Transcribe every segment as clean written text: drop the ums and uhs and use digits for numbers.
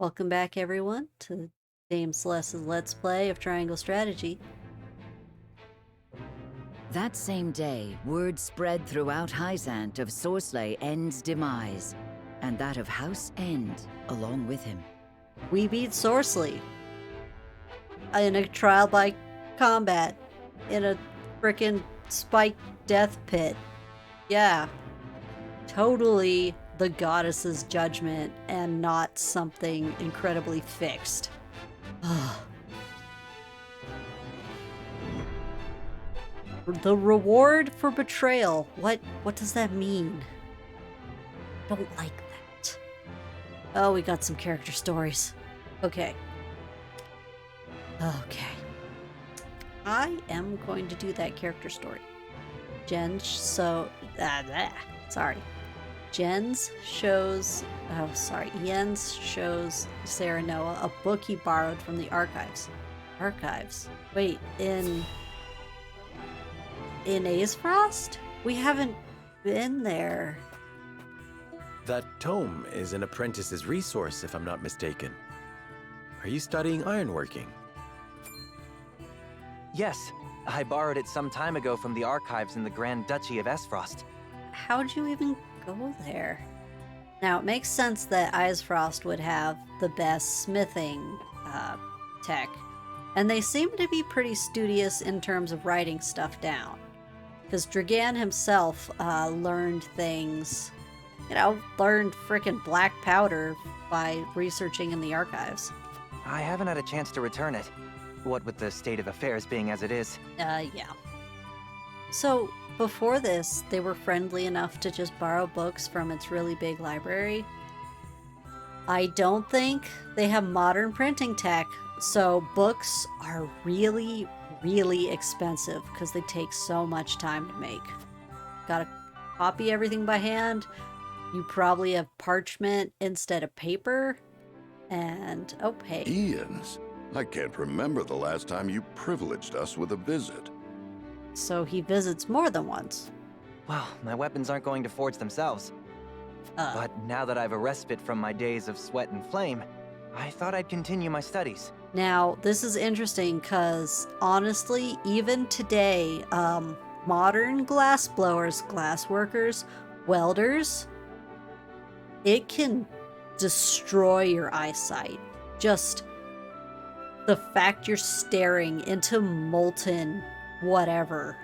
Welcome back, everyone, to Dameceles' Let's Play of Triangle Strategy. That same day, word spread throughout Hyzant of Sorsley End's demise, and that of House End along with him. We beat Sorsley in a trial by combat in a frickin' spiked death pit. Yeah, totally the goddess's judgment and not something incredibly fixed. The reward for betrayal. What does that mean? Don't like that. Oh, we got some character stories. Okay. I am going to do that character story. Jens shows Jens shows Sarah Noah a book he borrowed from the archives. Wait, in Aesfrost? We haven't been there. That tome is an apprentice's resource, if I'm not mistaken. Are you studying ironworking? Yes, I borrowed it some time ago from the archives in the Grand Duchy of Aesfrost. How'd you even go there? Now, it makes sense that Aesfrost would have the best smithing tech, and they seem to be pretty studious in terms of writing stuff down. Because Dragan himself learned things, learned frickin' black powder by researching in the archives. I haven't had a chance to return it, what with the state of affairs being as it is. Yeah. So, before this, they were friendly enough to just borrow books from its really big library. I don't think they have modern printing tech, so books are really, really expensive because they take so much time to make. Gotta copy everything by hand. You probably have parchment instead of paper. And, oh, hey. Ian's? I can't remember the last time you privileged us with a visit. So he visits more than once. Well, my weapons aren't going to forge themselves. But now that I've a respite from my days of sweat and flame, I thought I'd continue my studies. Now, this is interesting because, honestly, even today, modern glass blowers, glass workers, welders, it can destroy your eyesight. Just the fact you're staring into molten whatever.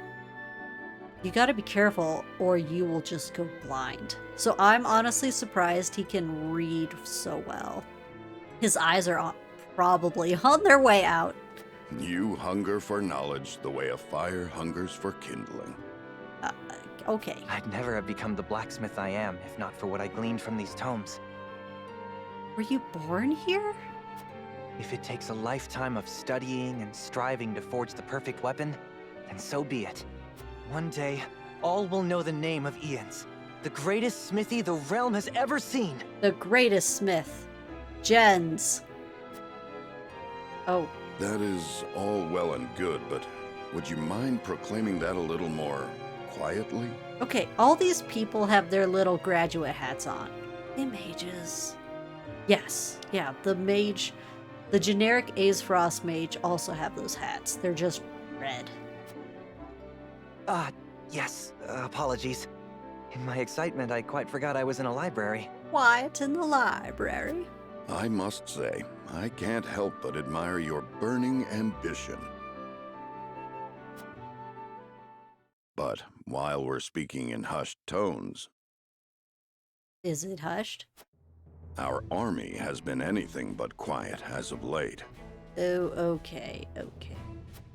You gotta be careful or you will just go blind. So I'm honestly surprised he can read so well. His eyes are probably on their way out. You hunger for knowledge the way a fire hungers for kindling. Okay. I'd never have become the blacksmith I am if not for what I gleaned from these tomes. Were you born here? If it takes a lifetime of studying and striving to forge the perfect weapon, then so be it. One day, all will know the name of Ian's, the greatest smithy the realm has ever seen. The greatest smith. Jens. Oh. That is all well and good, but would you mind proclaiming that a little more quietly? Okay, all these people have their little graduate hats on. The mages. Yes, yeah, the mage, the generic Aesfrost mage also have those hats. They're just red. Yes, apologies. In my excitement, I quite forgot I was in a library. Quiet in the library. I must say, I can't help but admire your burning ambition. But while we're speaking in hushed tones, Is it hushed? our army has been anything but quiet as of late. Oh, okay.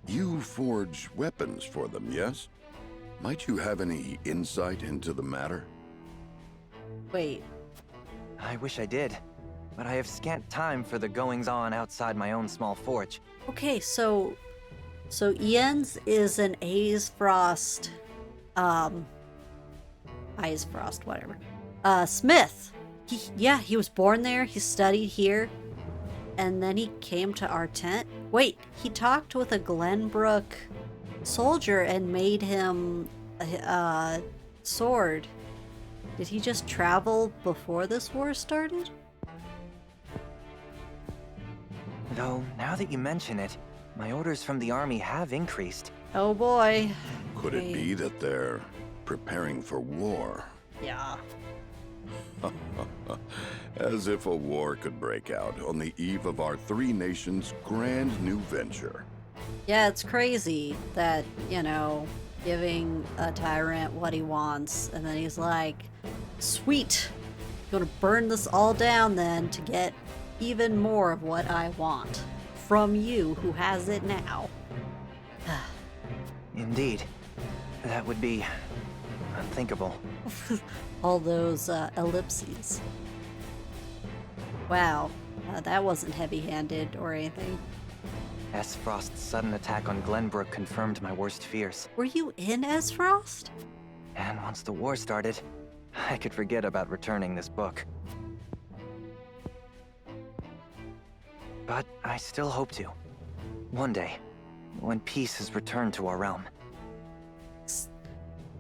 You forge weapons for them, yes? Might you have any insight into the matter? Wait, I wish I did, but I have scant time for the goings-on outside my own small forge. okay, so Ian's is an Aesfrost, whatever, smith. He was born there, he studied here, and then he came to our tent. Wait, he talked with a Glenbrook soldier and made him a sword. Did he just travel before this war started? Though, now that you mention it, my orders from the army have increased. Oh boy. Could it be that they're preparing for war? Yeah. As if a war could break out on the eve of our three nations' grand new venture. Yeah, it's crazy that, giving a tyrant what he wants, and then he's like, sweet, gonna burn this all down then to get even more of what I want from you who has it now. Indeed. That would be unthinkable. All those ellipses. Wow, that wasn't heavy-handed or anything. S. Frost's sudden attack on Glenbrook confirmed my worst fears. Were you in S. Frost? And once the war started, I could forget about returning this book. But I still hope to. One day, when peace has returned to our realm.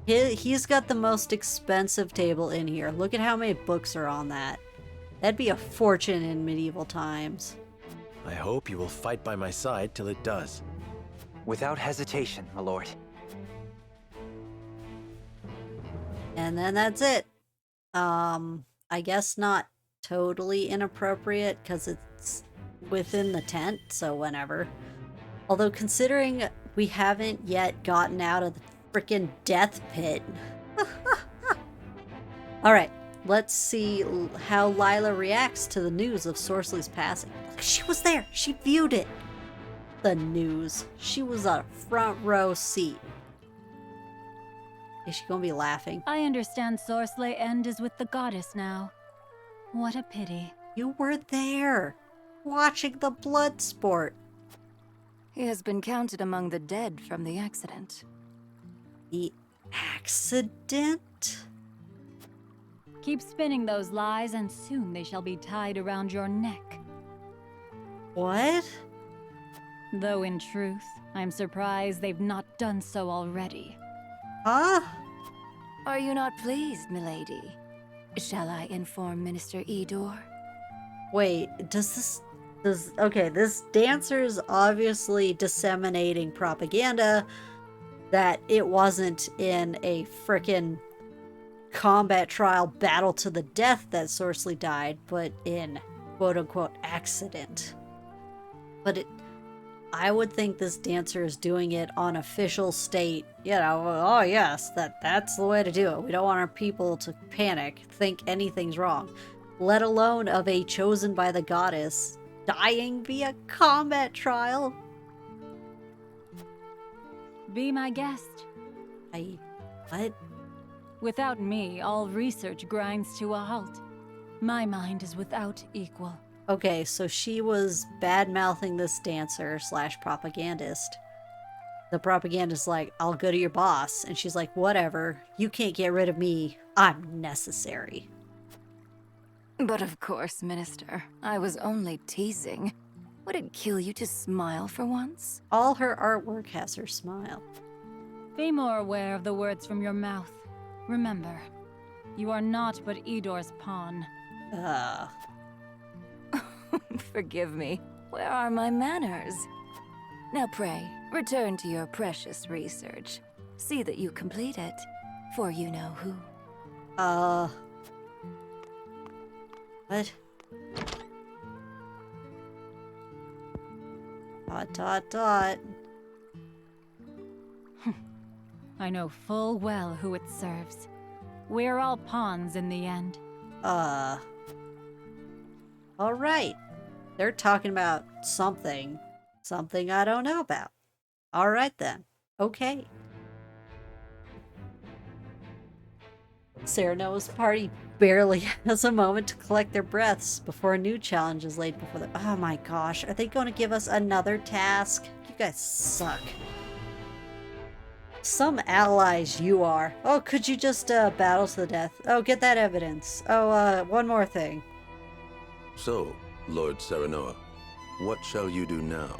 He's got the most expensive table in here. Look at how many books are on that. That'd be a fortune in medieval times. I hope you will fight by my side till it does. Without hesitation, my lord. And then that's it. I guess not totally inappropriate because it's within the tent, so whenever. Although considering we haven't yet gotten out of the freaking death pit. Alright, let's see how Lila reacts to the news of Sorceley's passing. She was there. She viewed it. The news. She was a front row seat. Is she gonna be laughing? I understand Sorceley End is with the goddess now. What a pity. You were there, watching the blood sport. He has been counted among the dead from the accident. The accident? Keep spinning those lies and soon they shall be tied around your neck. What? Though in truth, I'm surprised they've not done so already. Huh? Are you not pleased, milady? Shall I inform Minister Edor? Wait, okay, this dancer's obviously disseminating propaganda that it wasn't in a frickin' combat trial battle to the death that Sorceley died, but in quote-unquote accident. But I would think this dancer is doing it on official state, oh yes, that's the way to do it. We don't want our people to panic, think anything's wrong, let alone of a chosen by the goddess dying via combat trial. Be my guest. What? Without me, all research grinds to a halt. My mind is without equal. Okay, so she was bad-mouthing this dancer / propagandist. The propagandist's like, I'll go to your boss. And she's like, whatever. You can't get rid of me. I'm necessary. But of course, Minister. I was only teasing. Would it kill you to smile for once? All her artwork has her smile. Be more aware of the words from your mouth. Remember, you are not but Edor's pawn. Forgive me. Where are my manners? Now pray, return to your precious research. See that you complete it, for you know who. What? Dot, dot, dot. I know full well who it serves. We're all pawns in the end. Alright. They're talking about something. Something I don't know about. Alright then. Okay. Serenoa's party barely has a moment to collect their breaths before a new challenge is laid before them. Oh my gosh, are they going to give us another task? You guys suck. Some allies you are. Oh, could you just battle to the death? Oh, get that evidence. Oh, one more thing. So, Lord Serenoa, what shall you do now?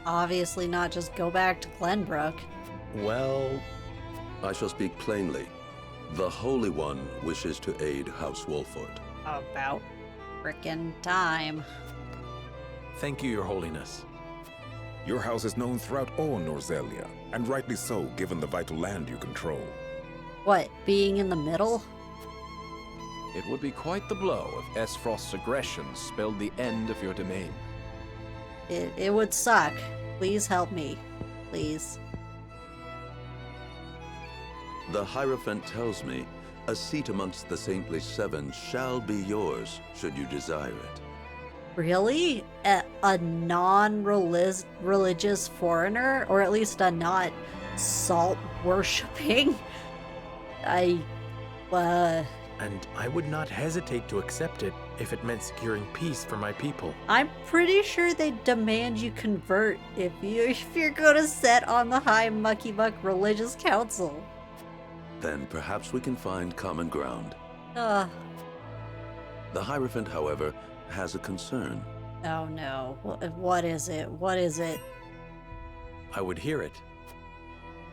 Obviously not just go back to Glenbrook. Well, I shall speak plainly. The Holy One wishes to aid House Wolford. About frickin' time. Thank you, Your Holiness. Your house is known throughout all Norzelia, and rightly so, given the vital land you control. What, being in the middle? It would be quite the blow if Esfrost's aggression spelled the end of your domain. It would suck. Please help me. Please. The Hierophant tells me a seat amongst the Saintly Seven shall be yours, should you desire it. Really? A non-religious foreigner? Or at least a not salt-worshipping? And I would not hesitate to accept it if it meant securing peace for my people. I'm pretty sure they demand you convert if you're gonna set on the High Mucky Muck Religious Council. Then perhaps we can find common ground. Uh, The Hierophant, however, has a concern. oh no. What is it? What is it? I would hear it.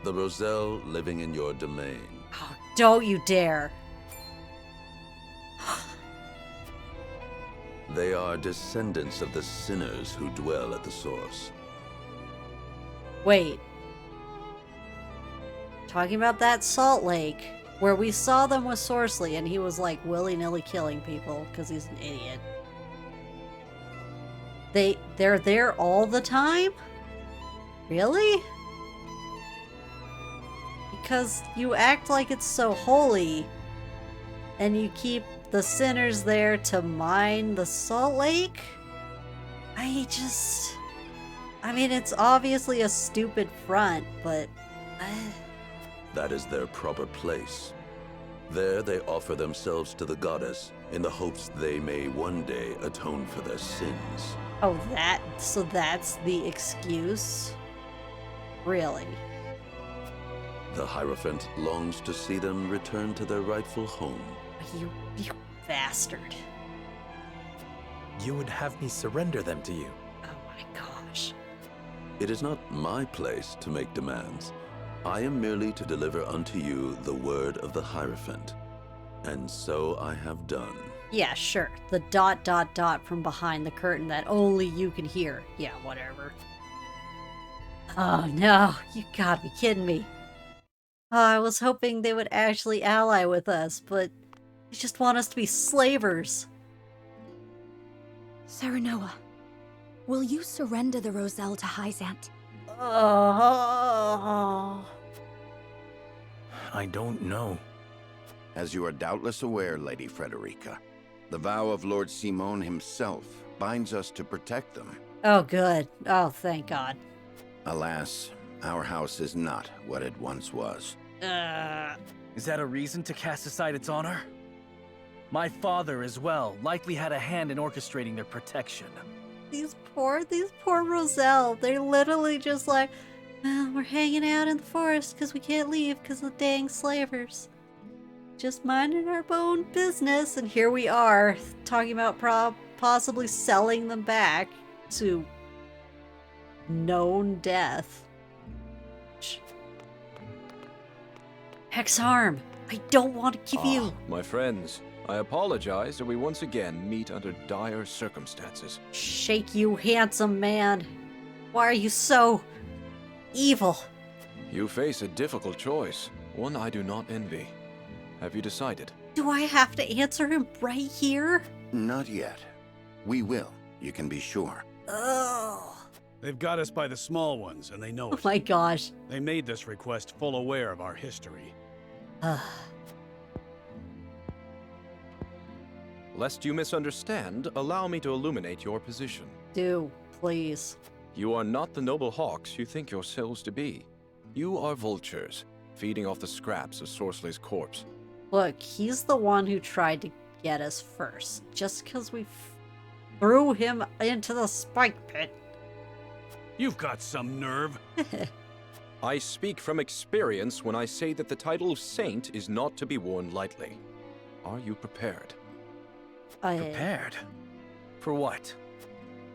The Roselle living in your domain. Oh, don't you dare. They are descendants of the sinners who dwell at the source. Wait. Talking about that salt lake where we saw them with Sorceley and he was like willy-nilly killing people because he's an idiot. They're there all the time? Really? Because you act like it's so holy and you keep the sinners there to mine the salt lake? I mean, it's obviously a stupid front, but... That is their proper place. There they offer themselves to the goddess in the hopes they may one day atone for their sins. Oh, so that's the excuse? Really? The Hierophant longs to see them return to their rightful home. You bastard. You would have me surrender them to you. Oh my gosh. It is not my place to make demands. I am merely to deliver unto you the word of the Hierophant. And so I have done. Yeah, sure. The ... from behind the curtain that only you can hear. Yeah, whatever. Oh no, you gotta be kidding me. Oh, I was hoping they would actually ally with us, but they just want us to be slavers. Serenoa, will you surrender the Roselle to Hyzant? Oh. I don't know. As you are doubtless aware, Lady Frederica, the vow of Lord Simon himself binds us to protect them. Oh, good. Oh, thank God. Alas, our house is not what it once was. Is that a reason to cast aside its honor? My father, as well, likely had a hand in orchestrating their protection. These poor Roselle. They're literally just like, well, we're hanging out in the forest because we can't leave because of the dang slavers. Just minding our own business, and here we are, talking about possibly selling them back to known death. Hexarm, I don't want to give you... My friends, I apologize that we once again meet under dire circumstances. Shake, you handsome man. Why are you so... evil? You face a difficult choice, one I do not envy. Have you decided? Do I have to answer him right here? Not yet. We will, you can be sure. Oh. They've got us by the small ones, and they know it. Oh my gosh. They made this request full aware of our history. Lest you misunderstand, allow me to illuminate your position. Do, please. You are not the noble hawks you think yourselves to be. You are vultures, feeding off the scraps of Sorceley's corpse. Look, he's the one who tried to get us first. Just because we threw him into the spike pit. You've got some nerve. I speak from experience when I say that the title of Saint is not to be worn lightly. Are you prepared? Prepared? For what?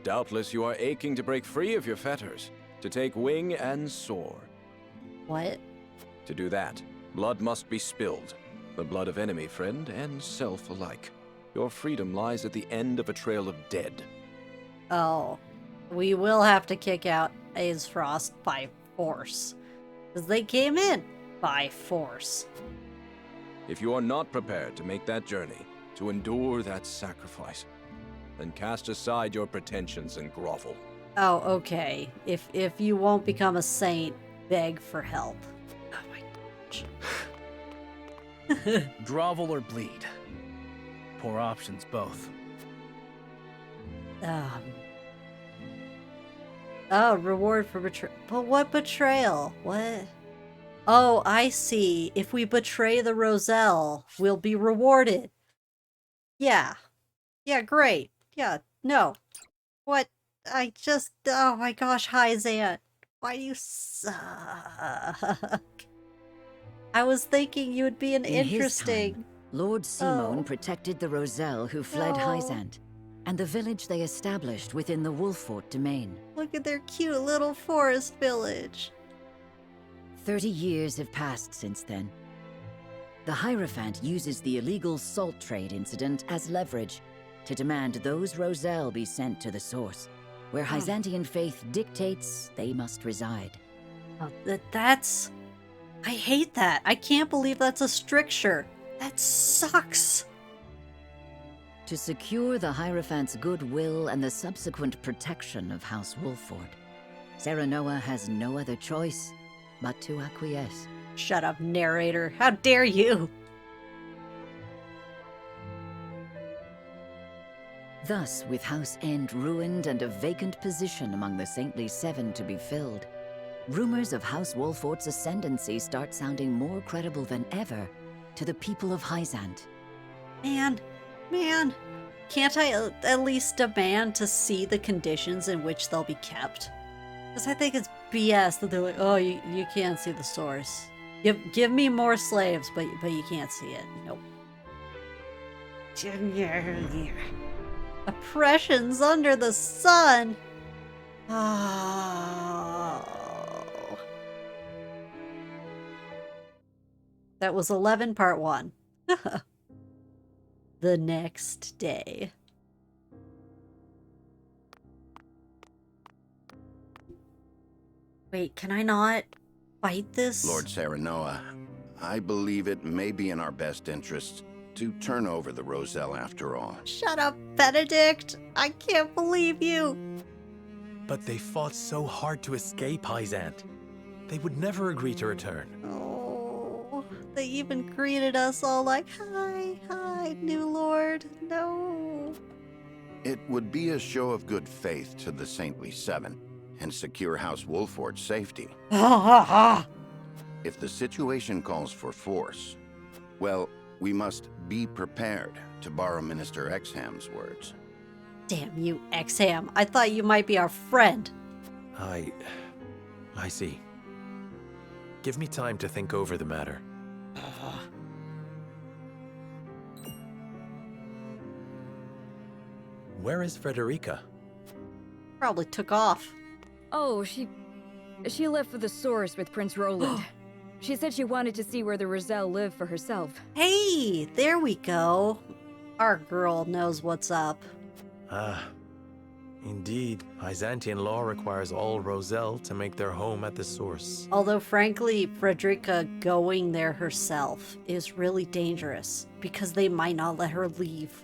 Doubtless you are aching to break free of your fetters, to take wing and soar. What? To do that, blood must be spilled. The blood of enemy, friend, and self alike. Your freedom lies at the end of a trail of dead. Oh. We will have to kick out Aesfrost by force. Because they came in by force. If you are not prepared to make that journey, to endure that sacrifice, then cast aside your pretensions and grovel. Oh, okay. If you won't become a saint, beg for help. Oh my gosh. Grovel or bleed. Poor options, both. Oh, reward for betrayal. But what betrayal? What? Oh, I see. If we betray the Roselle, we'll be rewarded. Yeah. Yeah, great. Yeah, no. What? Oh my gosh, hi Zant. Why do you suck? I was thinking you would be an In interesting... his time, Lord Simon protected the Roselle who fled No. Hyzant, and the village they established within the Wolffort domain. Look at their cute little forest village. 30 years have passed since then. The Hierophant uses the illegal salt trade incident as leverage to demand those Roselle be sent to the source, where Hyzantian faith dictates they must reside. Oh, that's... I hate that. I can't believe that's a stricture. That sucks. To secure the Hierophant's goodwill and the subsequent protection of House Wolffort, Serenoa has no other choice but to acquiesce. Shut up, narrator. How dare you? Thus, with House End ruined and a vacant position among the Saintly Seven to be filled, rumors of House Wolffort's ascendancy start sounding more credible than ever to the people of Hyzant. Man, can't I at least demand to see the conditions in which they'll be kept? Because I think it's BS that they're like, oh, you can't see the source. Give me more slaves, but you can't see it. Nope. Oppressions under the sun. Oh. That was 11 part 1. The next day. Wait, can I not fight this? Lord Serenoa, I believe it may be in our best interests to turn over the Roselle after all. Shut up, Benedict! I can't believe you! But they fought so hard to escape Hyzant. They would never agree to return. Oh, they even greeted us all like, hi, new lord. No. It would be a show of good faith to the Saintly Seven and secure House Wolffort's safety. If the situation calls for force, well, we must be prepared, to borrow Minister Exham's words. Damn you, Exham. I thought you might be our friend. I see. Give me time to think over the matter. Where is Frederica? Probably took off. Oh, she left for the source with Prince Roland. She said she wanted to see where the Roselle lived for herself. Hey, there we go. Our girl knows what's up. Indeed. Byzantine law requires all Roselle to make their home at the source. Although, frankly, Frederica going there herself is really dangerous, because they might not let her leave.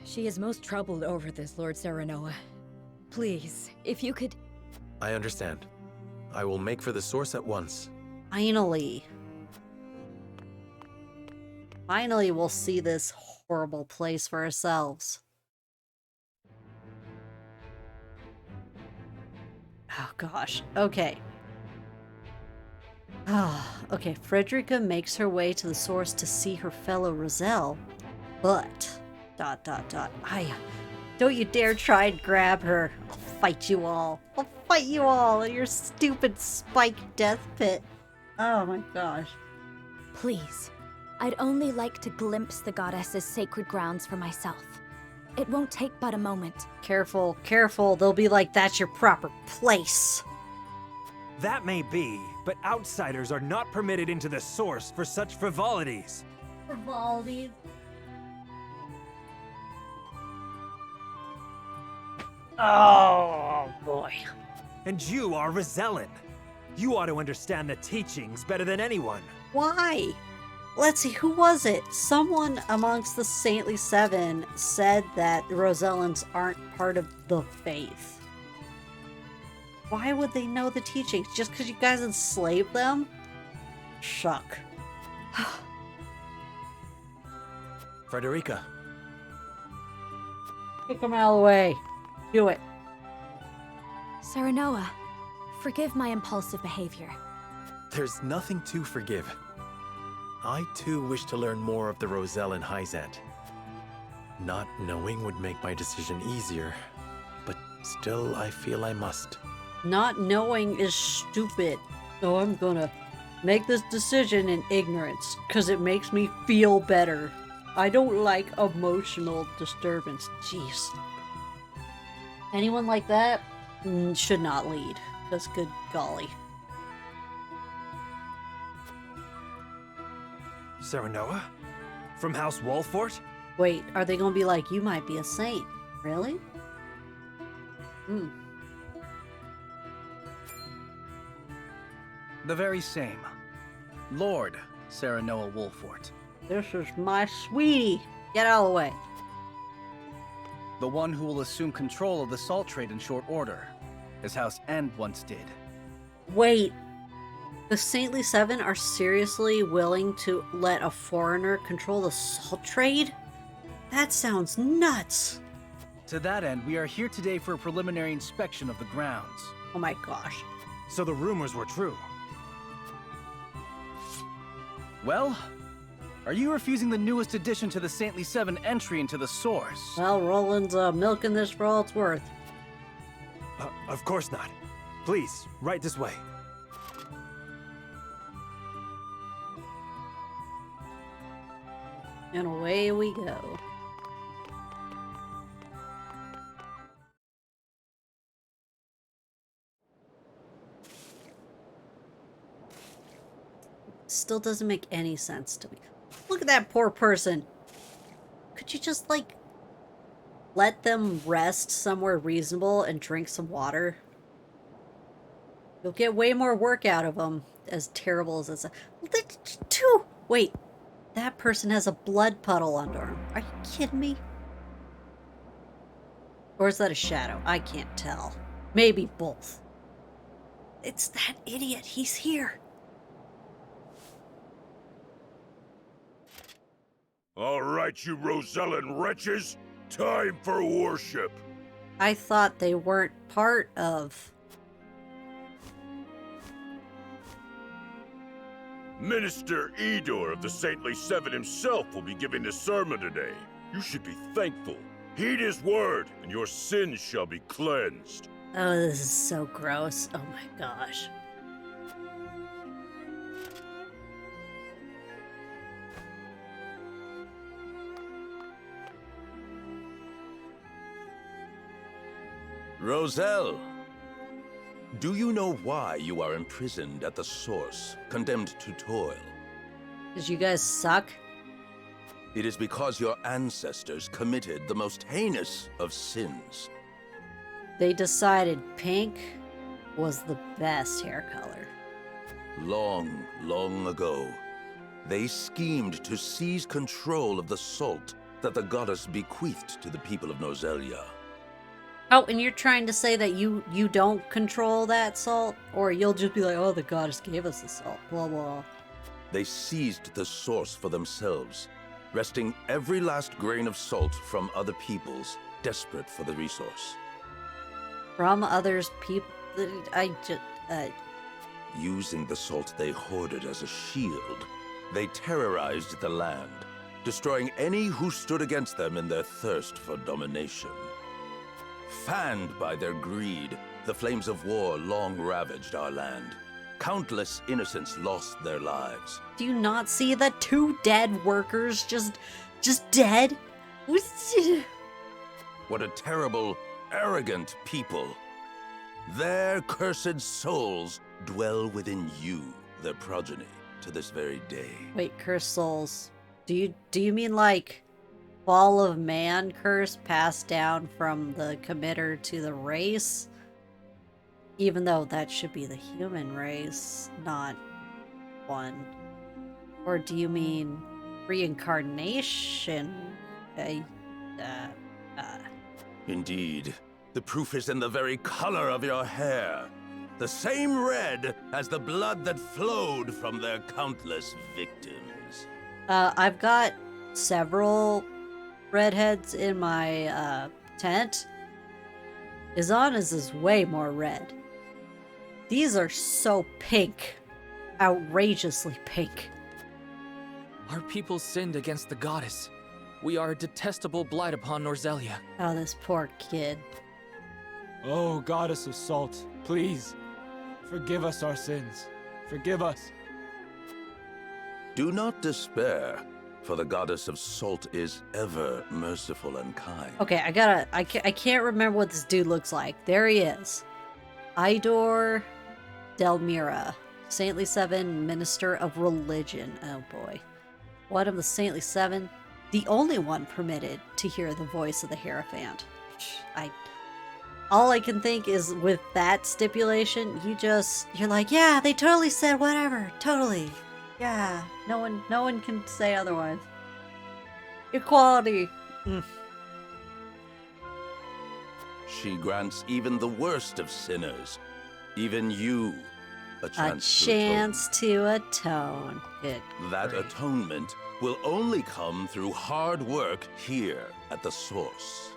She is most troubled over this, Lord Serenoa. Please, if you could... I understand. I will make for the source at once. Finally. Finally, we'll see this horrible place for ourselves. Oh gosh. Okay. Okay, Frederica makes her way to the source to see her fellow Roselle, but... ... Don't you dare try and grab her. I'll fight you all. I'll fight you all in your stupid spiked death pit. Oh my gosh. Please, I'd only like to glimpse the goddess's sacred grounds for myself. It won't take but a moment. Careful, careful. They'll be like, that's your proper place. That may be, but outsiders are not permitted into the source for such frivolities. Frivolities? Oh, boy. And you are Rosellan. You ought to understand the teachings better than anyone. Why? Let's see, who was it? Someone amongst the Saintly Seven said that the Rosellans aren't part of the faith. Why would they know the teachings? Just because you guys enslaved them? Shuck. Frederica. Kick them out of the way. Do it. Serenoa, forgive my impulsive behavior. There's nothing to forgive. I too wish to learn more of the Rosellan Hyzant. Not knowing would make my decision easier, but still I feel I must. Not knowing is stupid. So I'm gonna make this decision in ignorance, because it makes me feel better. I don't like emotional disturbance. Jeez. Anyone like that should not lead. That's good golly. Serenoa? From House Walfort? Wait, are they gonna be like, you might be a saint? Really? The very same. Lord Serenoa Wolfort. This is my sweetie. Get out of the way. The one who will assume control of the salt trade in short order, as House End once did. Wait. The Saintly Seven are seriously willing to let a foreigner control the salt trade? That sounds nuts. To that end, we are here today for a preliminary inspection of the grounds. Oh my gosh. So the rumors were true. Well, are you refusing the newest addition to the Saintly Seven entry into the source? Well, Roland's milking this for all it's worth. Of course not. Please, right this way. And away we go. Still doesn't make any sense to me. Look at that poor person. Could you just, like, let them rest somewhere reasonable and drink some water? You'll get way more work out of them, as terrible as it's. Wait, that person has a blood puddle under him. Are you kidding me? Or is that a shadow? I can't tell. Maybe both. It's that idiot. He's here. All right, you Rosellan wretches. Time for worship. I thought they weren't part of... Minister Edor of the Saintly Seven himself will be giving the sermon today. You should be thankful. Heed his word, and your sins shall be cleansed. Oh, this is so gross. Oh my gosh. Roselle, do you know why you are imprisoned at the source, condemned to toil? Because you guys suck? It is because your ancestors committed the most heinous of sins. They decided pink was the best hair color. Long, long ago, they schemed to seize control of the salt that the goddess bequeathed to the people of Norzelia. Oh, and you're trying to say that you don't control that salt? Or you'll just be like, oh, the goddess gave us the salt, blah, blah. They seized the source for themselves, wresting every last grain of salt from other peoples, desperate for the resource. From others people... Using the salt they hoarded as a shield, they terrorized the land, destroying any who stood against them in their thirst for domination. Fanned by their greed, the flames of war long ravaged our land. Countless innocents lost their lives. Do you not see the 2 dead workers just dead? What a terrible, arrogant people. Their cursed souls dwell within you, their progeny, to this very day. Wait, cursed souls. Do you mean like fall of man curse passed down from the committer to the race? Even though that should be the human race, not one. Or do you mean reincarnation? Indeed. The proof is in the very color of your hair. The same red as the blood that flowed from their countless victims. I've got several redheads in my tent. Izana's is way more red. These are so pink. Outrageously pink. Our people sinned against the goddess. We are a detestable blight upon Norzelia. Oh, this poor kid. Oh, goddess of salt, please, forgive us our sins. Forgive us. Do not despair, for the goddess of salt is ever merciful and kind. Okay, I can't remember what this dude looks like. There he is. Idor Delmira, Saintly Seven, Minister of Religion. Oh boy. One of the Saintly Seven, the only one permitted to hear the voice of the Hierophant. All I can think is with that stipulation, you're like, yeah, they totally said whatever, totally. Yeah, no one can say otherwise. Equality. She grants even the worst of sinners, even you, a chance to atone. That atonement will only come through hard work here at the source.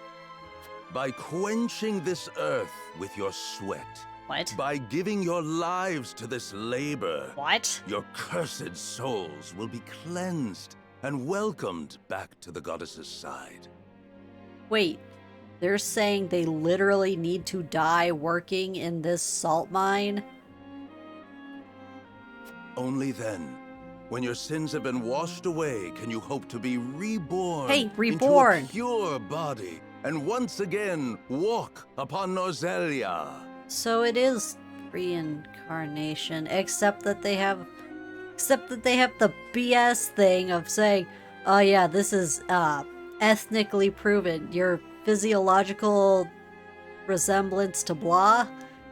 By quenching this earth with your sweat. What? By giving your lives to this labor. What? Your cursed souls will be cleansed and welcomed back to the goddess's side. Wait, they're saying they literally need to die working in this salt mine? Only then, when your sins have been washed away, can you hope to be reborn. Hey, reborn! Into a pure body, and once again walk upon Norzelia. So it is reincarnation, except that they have the BS thing of saying, oh yeah, this is ethnically proven. Your physiological resemblance to blah,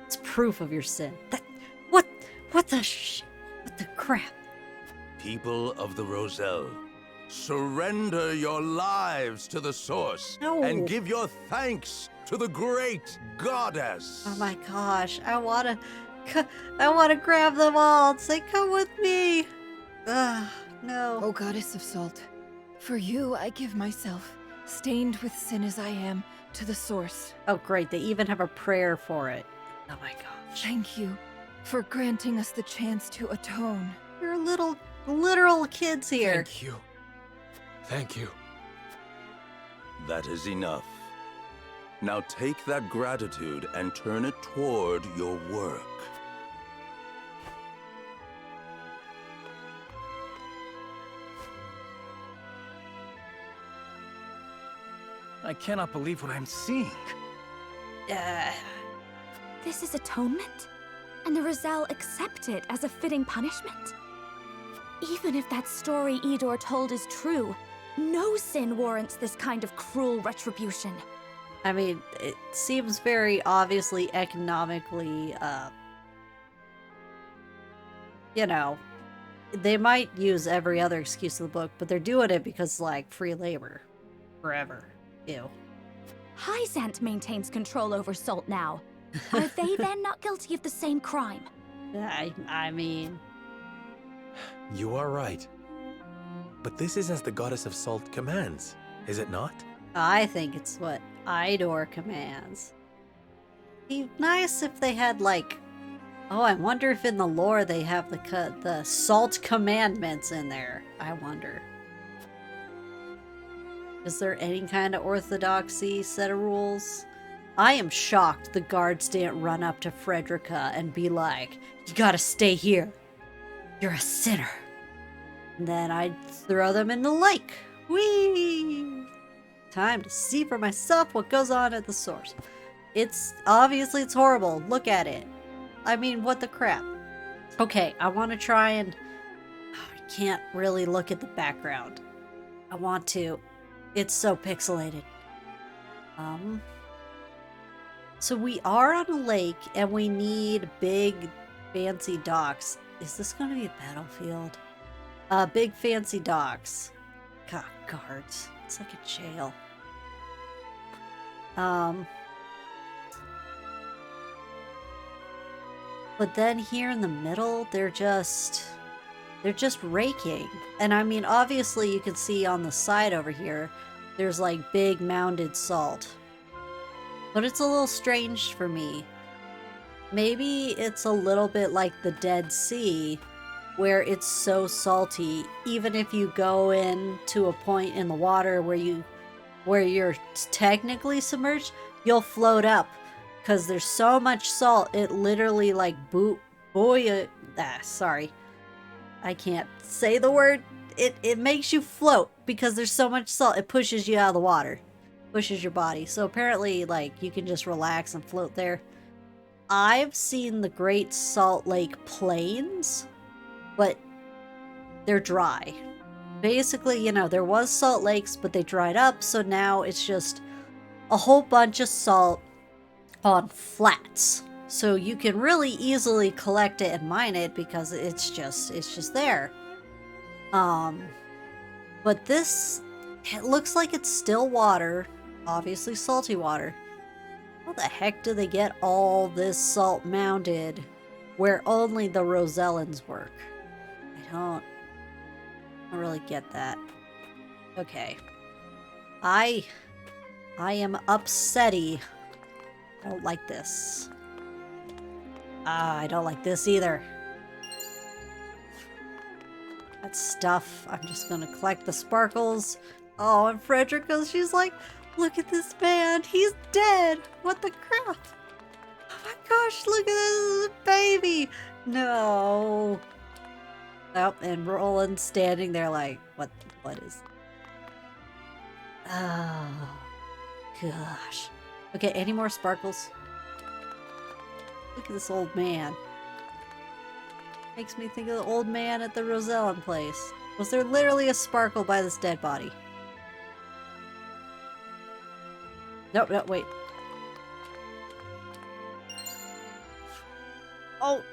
it's proof of your sin. What the crap? People of the Roselle, surrender your lives to the source and give your thanks to the great goddess. Oh my gosh, I wanna grab them all and say, come with me. Ugh, no. O goddess of salt, for you I give myself, stained with sin as I am, to the source. Oh great, they even have a prayer for it. Oh my gosh. Thank you for granting us the chance to atone. You're little literal kids here. Thank you. Thank you. That is enough. Now take that gratitude and turn it toward your work. I cannot believe what I'm seeing. This is atonement? And the Roselle accept it as a fitting punishment? Even if that story Idor told is true, no sin warrants this kind of cruel retribution. I mean, it seems very obviously economically, you know, they might use every other excuse in the book, but they're doing it because, like, free labor. Forever. Ew. Hyzant maintains control over Salt now. Are they then not guilty of the same crime? I mean... You are right. But this is as the goddess of salt commands, is it not? I think it's what Idor commands. Be nice if they had, like... Oh, I wonder if in the lore they have the salt commandments in there. I wonder. Is there any kind of orthodoxy set of rules? I am shocked the guards didn't run up to Frederica and be like, you gotta stay here. You're a sinner. And then I'd throw them in the lake. Whee! Time to see for myself what goes on at the source. It's horrible. Look at it. I mean, what the crap? Okay, I want to try and... I can't really look at the background. I want to... It's so pixelated. So we are on a lake and we need big fancy docks. Is this going to be a battlefield? Big fancy docks. God, guards. It's like a jail. But then here in the middle, they're just raking. And I mean, obviously you can see on the side over here, there's like big mounded salt. But it's a little strange for me. Maybe it's a little bit like the Dead Sea, where it's so salty, even if you go in to a point in the water where you're technically submerged, you'll float up. Because there's so much salt, it literally like sorry. I can't say the word. It makes you float because there's so much salt. It pushes you out of the water. Pushes your body. So apparently, like, you can just relax and float there. I've seen the Great Salt Lake Plains, but they're dry. Basically, you know, there was salt lakes, but they dried up, so now it's just a whole bunch of salt on flats. So you can really easily collect it and mine it because it's just there. But this, it looks like it's still water, obviously salty water. How the heck do they get all this salt mounded where only the Rosellans work? I don't really get that. Okay. I am upsetty. I don't like this. I don't like this either. That stuff. I'm just gonna collect the sparkles. Oh, and Frederica, she's like, look at this man. He's dead. What the crap? Oh my gosh, look at this baby. No. Oh, and Roland's standing there like, what is... Oh, gosh. Okay, any more sparkles? Look at this old man. Makes me think of the old man at the Rosellan place. Was there literally a sparkle by this dead body? Nope, no, wait. Oh,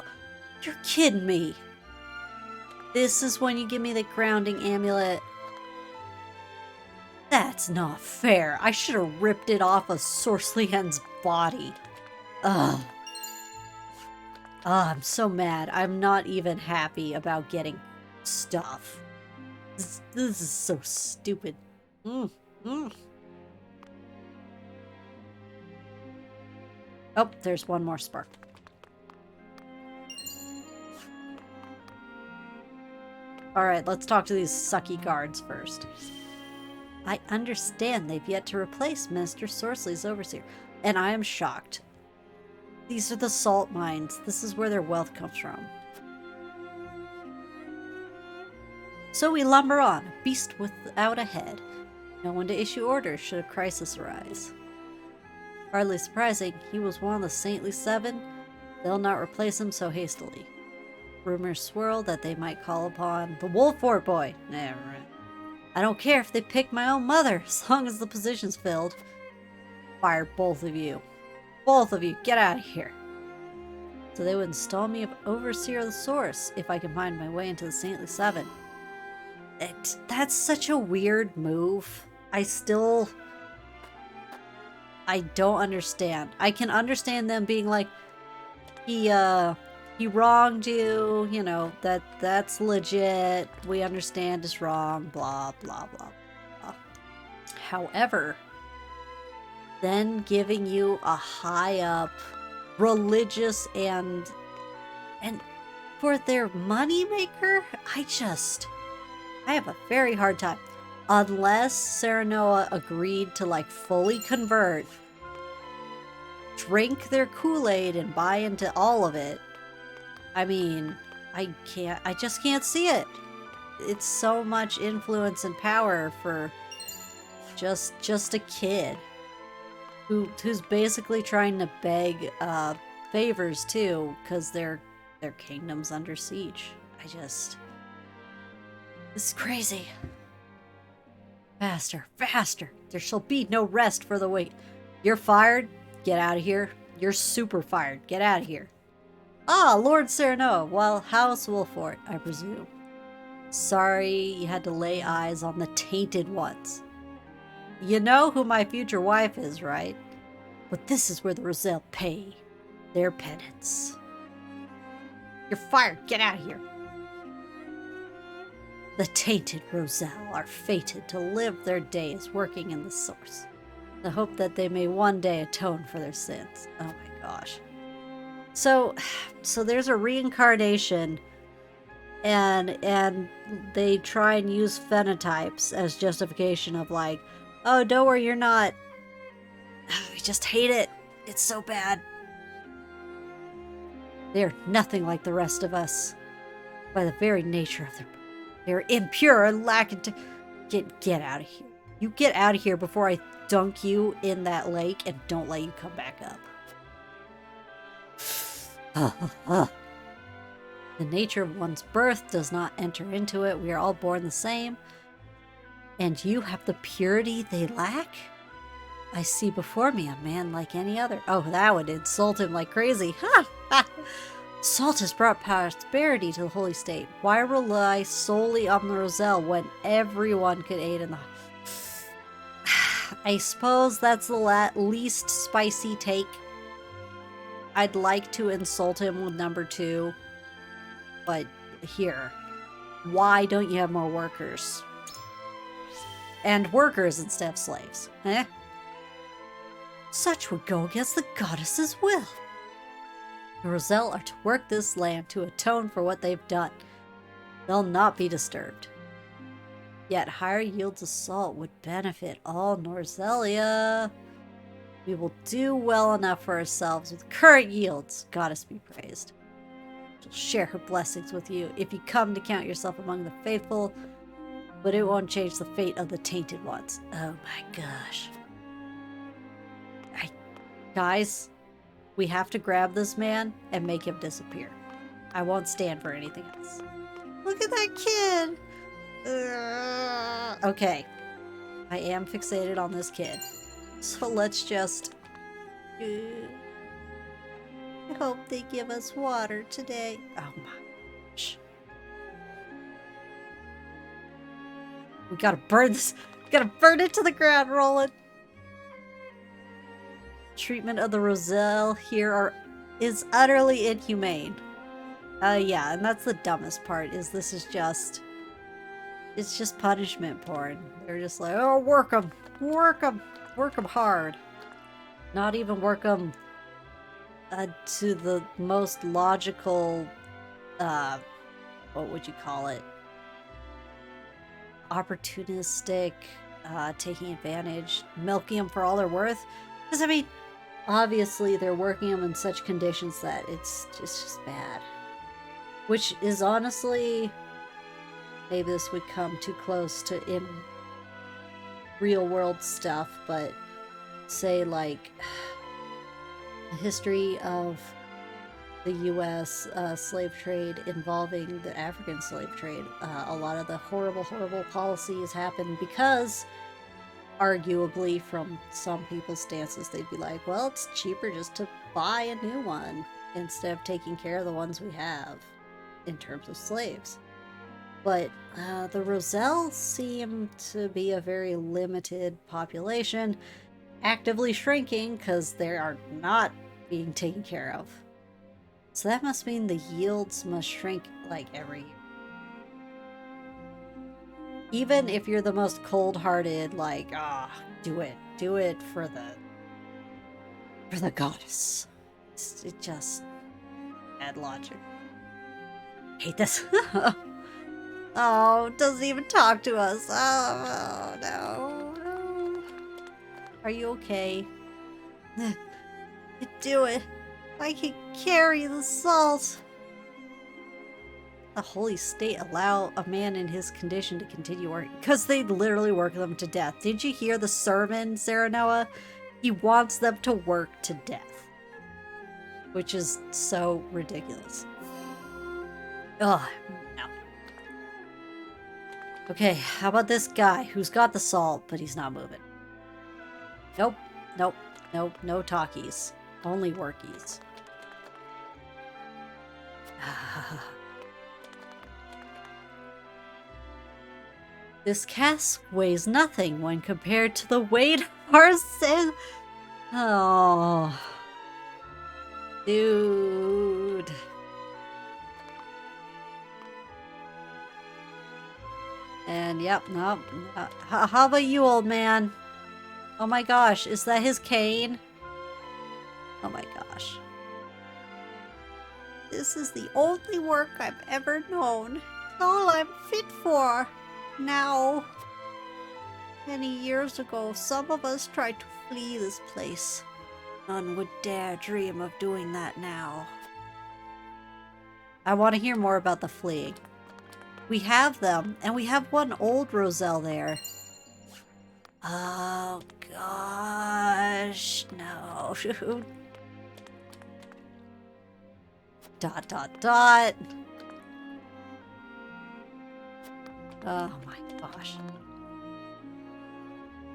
you're kidding me. This is when you give me the grounding amulet. That's not fair. I should have ripped it off of Sorslian's body. Ugh. Oh, I'm so mad. I'm not even happy about getting stuff. This is so stupid. Oh, there's one more spark. Alright, let's talk to these sucky guards first. I understand they've yet to replace Minister Sorsley's overseer, and I am shocked. These are the salt mines. This is where their wealth comes from. So we lumber on, a beast without a head. No one to issue orders should a crisis arise. Hardly surprising, he was one of the Saintly Seven. They'll not replace him so hastily. Rumors swirl that they might call upon the Wolfort boy. Never. I don't care if they pick my own mother, as long as the position's filled. Fire both of you. Both of you, get out of here. So they would install me as overseer of the source if I can find my way into the Saintly Seven. That's such a weird move. I don't understand. I can understand them being like, he wronged you, you know, that's legit. We understand it's wrong, blah, blah, blah, blah. However, then giving you a high up religious and for their moneymaker, I have a very hard time. Unless Serenoa agreed to like fully convert, drink their Kool-Aid and buy into all of it. I mean, I just can't see it. It's so much influence and power for just a kid who's basically trying to beg favors too, because their kingdom's under siege. This is crazy. Faster, faster. There shall be no rest for the wait. You're fired. Get out of here. You're super fired. Get out of here. Ah, Lord Serenoa. Well, House Wolfort, I presume. Sorry you had to lay eyes on the tainted ones. You know who my future wife is, right? But this is where the Roselle pay their penance. You're fired. Get out of here. The tainted Roselle are fated to live their days working in the source. The hope that they may one day atone for their sins. Oh my gosh. So there's a reincarnation, and they try and use phenotypes as justification of like, oh, don't worry, you're not. I just hate it. It's so bad. They're nothing like the rest of us. By the very nature of their birth. They're impure and lacking to... Get out of here. You get out of here before I dunk you in that lake and don't let you come back up. The nature of one's birth does not enter into it. We are all born the same. And you have the purity they lack? I see before me a man like any other. Oh, that would insult him like crazy. Ha! Salt has brought prosperity to the holy state. Why rely solely on the Roselle when everyone could aid in the... I suppose that's the least spicy take. I'd like to insult him with number 2. But here, why don't you have more workers? And workers instead of slaves, eh? Such would go against the goddess's will. The Roselle are to work this land to atone for what they've done. They'll not be disturbed. Yet higher yields of salt would benefit all Norzelia. We will do well enough for ourselves with current yields, goddess be praised. She'll share her blessings with you if you come to count yourself among the faithful, but it won't change the fate of the tainted ones. Oh my gosh. Guys, we have to grab this man and make him disappear. I won't stand for anything else. Look at that kid! Okay. I am fixated on this kid. So let's just... I hope they give us water today. Oh my gosh. We gotta burn this. We gotta burn it to the ground, Roland. Treatment of the Roselle here is utterly inhumane. Yeah, and that's the dumbest part, is this is just... It's just punishment porn. They're just like, oh, work them hard. Not even work them to the most logical, what would you call it? Opportunistic, taking advantage, milking them for all they're worth. Because, I mean, obviously they're working them in such conditions that it's just bad. Which is honestly... Maybe this would come too close to in real world stuff, but say like the history of the U.S. Slave trade involving the African slave trade. A lot of the horrible policies happen because, arguably, from some people's stances, they'd be like, well, it's cheaper just to buy a new one instead of taking care of the ones we have in terms of slaves. But the Roselle seem to be a very limited population, actively shrinking because they are not being taken care of. So that must mean the yields must shrink like every year. Even if you're the most cold-hearted, like, do it for the goddess. It just bad logic. Hate this. Oh, doesn't even talk to us. Oh, no. Are you okay? You do it. I can carry the salt. The holy state allow a man in his condition to continue working. Because they literally work them to death. Did you hear the sermon, Serenoa? He wants them to work to death. Which is so ridiculous. Ugh. Okay, how about this guy who's got the salt, but he's not moving? Nope, nope, nope, no talkies. Only workies. This cask weighs nothing when compared to the weight of our sin. Oh. Dude. And yep, nope. How about you, old man? Oh my gosh, is that his cane? Oh my gosh. This is the only work I've ever known. It's all I'm fit for. Now. Many years ago, some of us tried to flee this place. None would dare dream of doing that now. I want to hear more about the fleeing. We have them, and we have one old Roselle there. Oh gosh, no. Dot, dot, dot. Oh my gosh.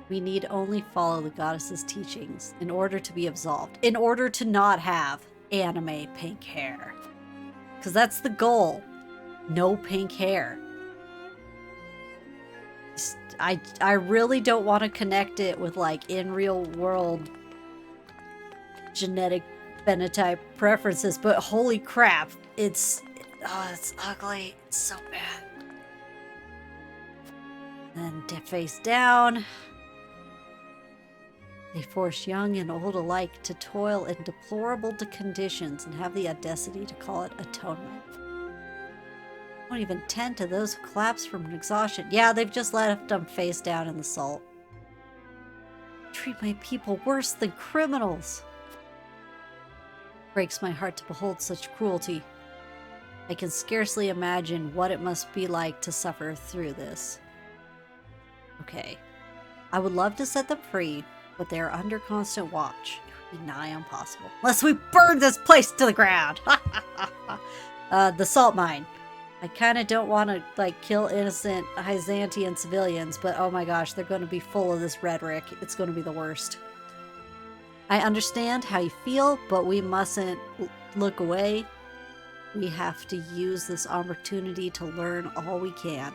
We need only follow the goddess's teachings in order to be absolved. In order to not have anime pink hair. Because that's the goal. No pink hair. I really don't want to connect it with like in real world genetic phenotype preferences, but holy crap, it's ugly. It's so bad. Then face down. They force young and old alike to toil in deplorable conditions and have the audacity to call it atonement. Don't even tend to those who collapse from exhaustion. Yeah, they've just left them face down in the salt. Treat my people worse than criminals. Breaks my heart to behold such cruelty. I can scarcely imagine what it must be like to suffer through this. Okay. I would love to set them free, but they are under constant watch. It would be nigh impossible. Unless we burn this place to the ground! The salt mine. I kind of don't want to, like, kill innocent Hyzantian civilians, but oh my gosh, they're going to be full of this rhetoric. It's going to be the worst. I understand how you feel, but we mustn't look away. We have to use this opportunity to learn all we can.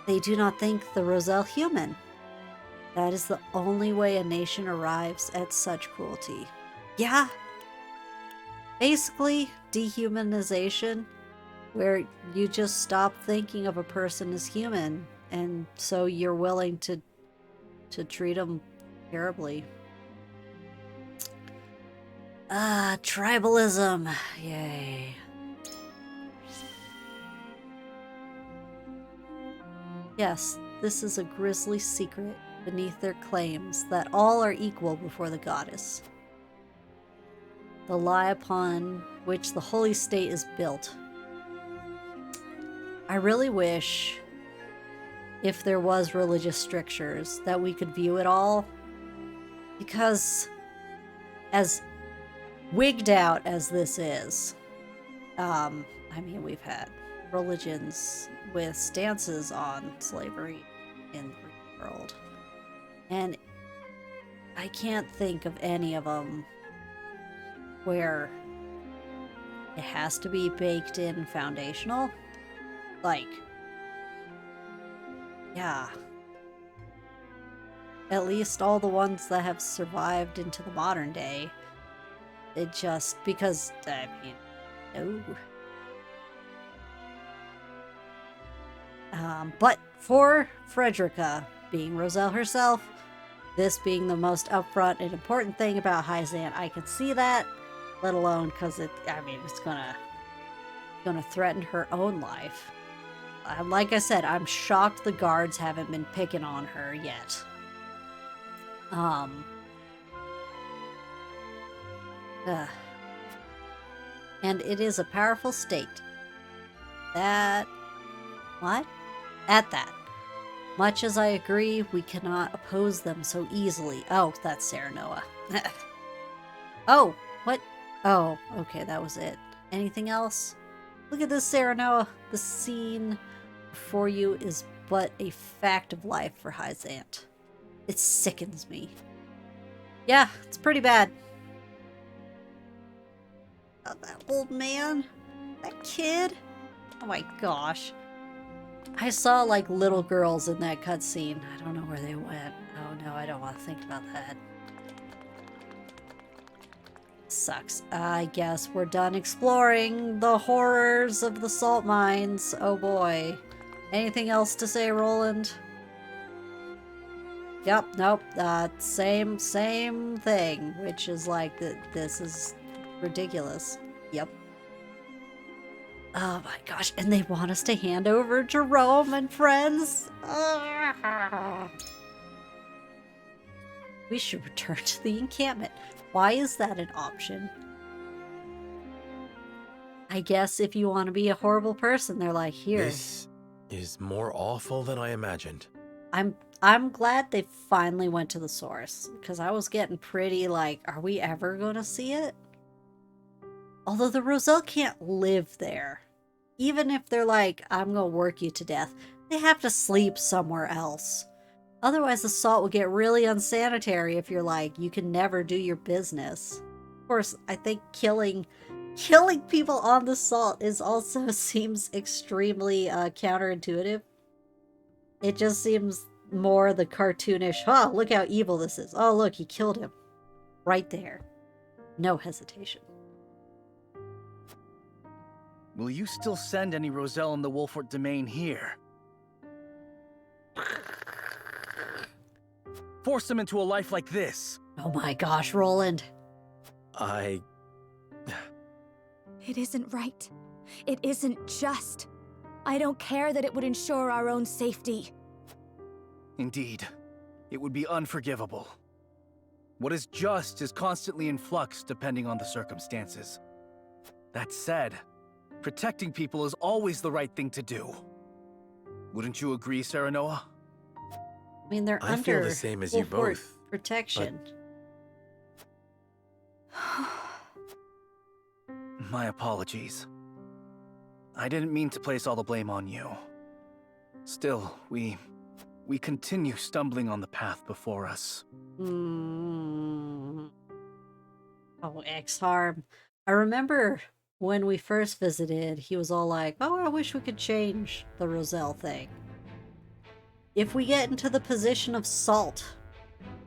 They do not think the Roselle human. That is the only way a nation arrives at such cruelty. Yeah. Basically, dehumanization, where you just stop thinking of a person as human, and so you're willing to treat them terribly. Tribalism. Yay. Yes, this is a grisly secret beneath their claims that all are equal before the goddess. The lie upon which the holy state is built. I really wish, if there was religious strictures, that we could view it all. Because, as wigged out as this is, I mean, we've had religions with stances on slavery in the Greek world. And I can't think of any of them where it has to be baked in foundational. Like, yeah. At least all the ones that have survived into the modern day. It just, because, I mean, no. But for Frederica, being Roselle herself, this being the most upfront and important thing about Hyzant, I can see that, let alone because it's gonna threaten her own life. Like I said, I'm shocked the guards haven't been picking on her yet. And it is a powerful state. At that. Much as I agree, we cannot oppose them so easily. Oh, that's Sarah Noah. Oh, what? Oh, okay, that was it. Anything else? Look at this, Sarah Noah. The scene before you is but a fact of life for Hyzant. It sickens me. Yeah, it's pretty bad. Oh, that old man. That kid. Oh my gosh. I saw like little girls in that cutscene. I don't know where they went. Oh no, I don't want to think about that. Sucks. I guess we're done exploring the horrors of the salt mines. Oh boy. Anything else to say, Roland? Yep, nope. Same thing, which is like this is ridiculous. Yep. Oh my gosh, and they want us to hand over Jerome and friends? We should return to the encampment. Why is that an option? I guess if you want to be a horrible person, they're like, here. This is more awful than I imagined. I'm glad they finally went to the source, because I was getting pretty like, are we ever going to see it? Although the Roselle can't live there. Even if they're like, I'm going to work you to death, they have to sleep somewhere else. Otherwise, the salt will get really unsanitary if you're like, you can never do your business. Of course, I think killing people on the salt is also seems extremely counterintuitive. It just seems more the cartoonish, oh, look how evil this is. Oh, look, he killed him. Right there. No hesitation. Will you still send any Roselle in the Wolfort domain here? Force them into a life like this. Oh my gosh, Roland. It isn't right. It isn't just. I don't care that it would ensure our own safety. Indeed, it would be unforgivable. What is just is constantly in flux depending on the circumstances. That said, protecting people is always the right thing to do. Wouldn't you agree, Serenoa? I mean, they're I under feel the same as you Wolfort both. protection. My apologies. I didn't mean to place all the blame on you. Still, we continue stumbling on the path before us. Oh, X-Harm. I remember when we first visited, he was all like, oh, I wish we could change the Roselle thing. If we get into the position of salt,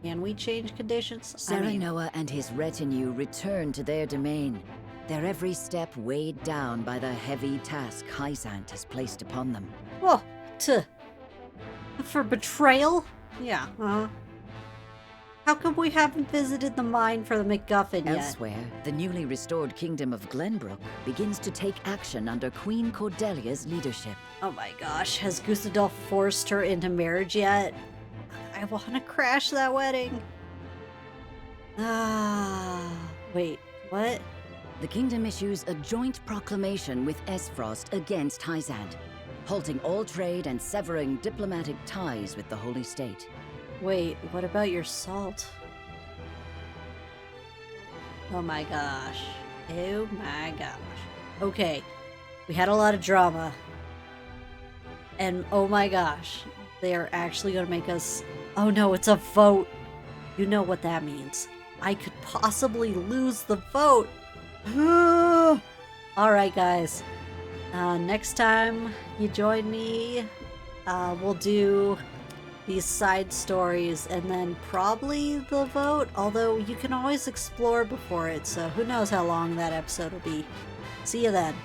can we change conditions? Serenoa and his retinue return to their domain, their every step weighed down by the heavy task Hyzant has placed upon them. Whoa, for betrayal? Yeah, How come we haven't visited the mine for the MacGuffin yet? Elsewhere, the newly restored kingdom of Glenbrook begins to take action under Queen Cordelia's leadership. Oh my gosh, has Gustadolf forced her into marriage yet? I want to crash that wedding. Wait, what? The kingdom issues a joint proclamation with Esfrost against Hyzant, halting all trade and severing diplomatic ties with the Holy State. Wait, what about your salt? Oh my gosh. Oh my gosh. Okay, we had a lot of drama. And oh my gosh, they are actually going to make us... Oh no, it's a vote. You know what that means. I could possibly lose the vote. Alright guys, next time you join me, we'll do these side stories and then probably the vote, although you can always explore before it, so who knows how long that episode will be. See you then.